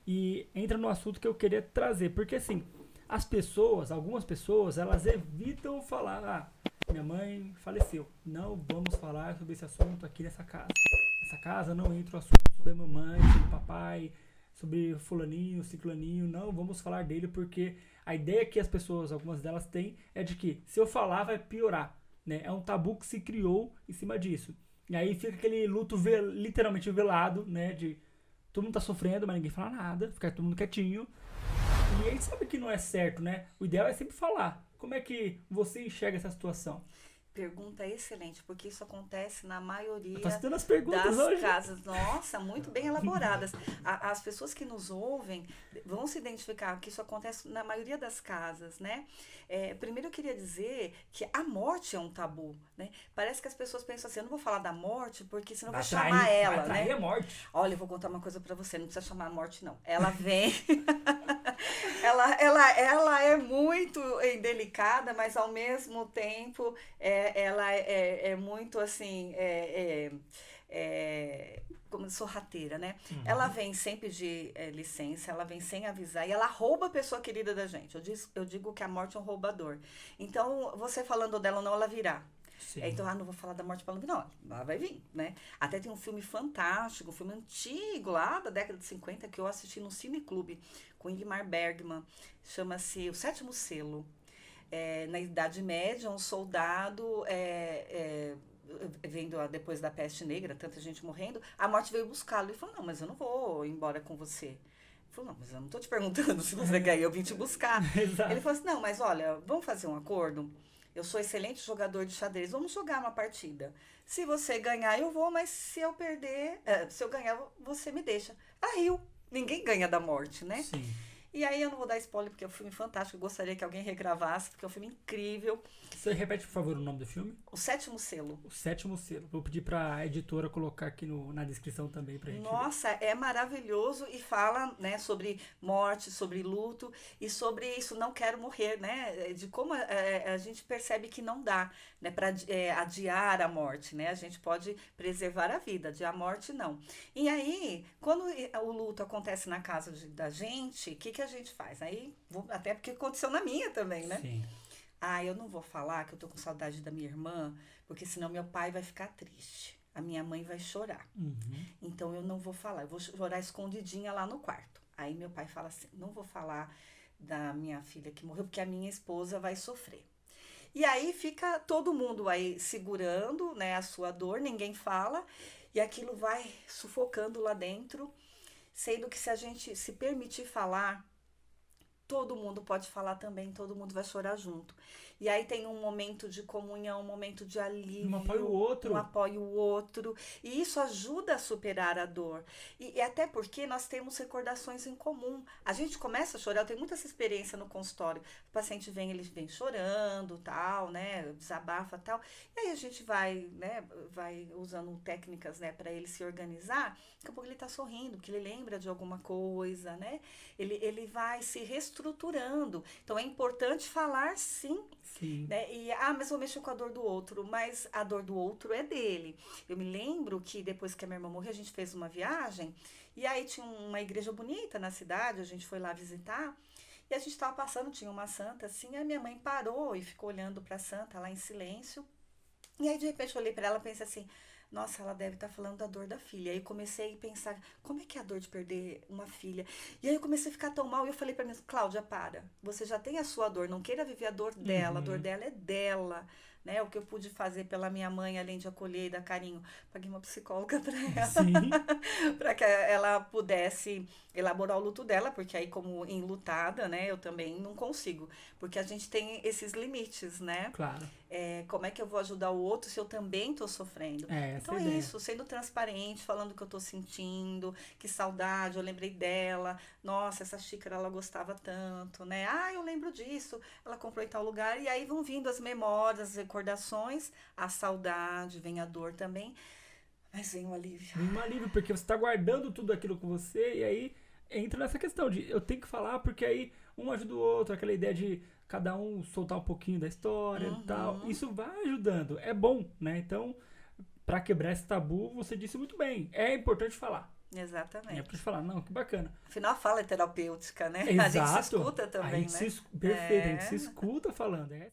E entra no assunto que eu queria trazer, porque assim, algumas pessoas, elas evitam falar, minha mãe faleceu, não vamos falar sobre esse assunto aqui nessa casa. Nessa casa não entra o assunto sobre a mamãe, sobre o papai, sobre fulaninho, ciclaninho, não vamos falar dele porque a ideia que as pessoas, algumas delas têm, é de que se eu falar vai piorar, né? É um tabu que se criou em cima disso. E aí fica aquele luto literalmente velado, né? De todo mundo tá sofrendo, mas ninguém fala nada, fica todo mundo quietinho. E a gente sabe que não é certo, né? O ideal é sempre falar. Como é que você enxerga essa situação? Pergunta excelente, porque isso acontece na Eu tô maioria citando as perguntas das hoje. casas. Nossa, muito bem elaboradas. As pessoas que nos ouvem vão se identificar que isso acontece na maioria das casas, né? Primeiro eu queria dizer que a morte é um tabu, né? Parece que as pessoas pensam assim, eu não vou falar da morte porque senão vai chamar Vai ela, atrair né? a morte. Olha, eu vou contar uma coisa pra você, não precisa chamar a morte não. Ela vem ela é muito indelicada, mas ao mesmo tempo ela é muito assim, como sorrateira, né? Ela Uhum. vem sempre de licença, ela vem sem avisar e ela rouba a pessoa querida da gente. Eu digo que a morte é um roubador. Então, você falando dela ou não, ela virá. Sim. Então, não vou falar da morte para não, ela vai vir, né? Até tem um filme fantástico, um filme antigo, lá da década de 50 que eu assisti no Cineclube, com Ingmar Bergman, chama-se O Sétimo Selo. Na Idade Média, um soldado, vendo depois da peste negra, tanta gente morrendo, a morte veio buscá-lo e falou, não, mas eu não vou embora com você. Ele falou, não, mas eu não tô te perguntando se você quer ir, eu vim te buscar. Ele Exato. falou assim, não, mas olha, vamos fazer um acordo? Eu sou excelente jogador de xadrez, vamos jogar uma partida. Se você ganhar, eu vou, mas se eu perder, se eu ganhar, você me deixa. Ah, riu. Ninguém ganha da morte, né? Sim. E aí eu não vou dar spoiler porque é um filme fantástico, eu gostaria que alguém regravasse, porque é um filme incrível. Você repete, por favor, o nome do filme? O Sétimo Selo. O Sétimo Selo. Vou pedir pra editora colocar aqui na descrição também pra gente ver. Nossa, é maravilhoso e fala, né, sobre morte, sobre luto e sobre isso, não quero morrer, né, de como a gente percebe que não dá, né, para adiar a morte, né, a gente pode preservar a vida, adiar a morte não. E aí, quando o luto acontece na casa da gente, o que que a gente faz? Aí, até porque aconteceu na minha também, né? Sim. Eu não vou falar que eu tô com saudade da minha irmã, porque senão meu pai vai ficar triste. A minha mãe vai chorar. Uhum. Então eu não vou falar, eu vou chorar escondidinha lá no quarto. Aí meu pai fala assim: não vou falar da minha filha que morreu, porque a minha esposa vai sofrer. E aí fica todo mundo aí segurando, né, a sua dor, ninguém fala, e aquilo vai sufocando lá dentro, sendo que se a gente se permitir falar, todo mundo pode falar também, todo mundo vai chorar junto. E aí tem um momento de comunhão, um momento de Um apoia o alívio, um outro. apoia o outro, e isso ajuda a superar a dor. E até porque nós temos recordações em comum. A gente começa a chorar, eu tenho muita essa experiência no consultório. O paciente vem, ele vem chorando, tal, né, desabafa, tal. E aí a gente vai, né, vai usando técnicas, né, para ele se organizar. Daqui a pouco ele está sorrindo, que ele lembra de alguma coisa, né? Ele vai se reestruturando. Então é importante falar sim, Sim. né? Mas vou mexer com a dor do outro, mas a dor do outro é dele. Eu me lembro que depois que a minha irmã morreu, a gente fez uma viagem e aí tinha uma igreja bonita na cidade, a gente foi lá visitar. E a gente estava passando, tinha uma santa assim, a minha mãe parou e ficou olhando para a santa lá em silêncio. E aí, de repente, eu olhei para ela e pensei assim: nossa, ela deve estar falando da dor da filha. Aí eu comecei a pensar: como é que é a dor de perder uma filha? E aí eu comecei a ficar tão mal e eu falei para mim: Cláudia, para. Você já tem a sua dor, não queira viver a dor Uhum. dela é dela. Né? O que eu pude fazer pela minha mãe, além de acolher e dar carinho, paguei uma psicóloga para ela, Sim. para que ela pudesse elaborar o luto dela, porque aí, como enlutada, né, eu também não consigo, porque a gente tem esses limites, né? Claro. Como é que eu vou ajudar o outro se eu também estou sofrendo? É essa Então a é ideia. isso, sendo transparente, falando o que eu estou sentindo, que saudade, eu lembrei dela, nossa, essa xícara ela gostava tanto, né? Eu lembro disso, ela comprou em tal lugar, e aí vão vindo as memórias, as recordações, a saudade, vem a dor também, mas vem o alívio. Vem um alívio, porque você tá guardando tudo aquilo com você e aí entra nessa questão de eu tenho que falar porque aí um ajuda o outro, aquela ideia de cada um soltar um pouquinho da história e tal. Uhum. Isso vai ajudando, é bom, né? Então, pra quebrar esse tabu, você disse muito bem. É importante falar. Exatamente. É pra gente falar, não, que bacana. Afinal, a fala é terapêutica, né? Exato. A gente se escuta também, A gente né? perfeito, a gente se escuta falando.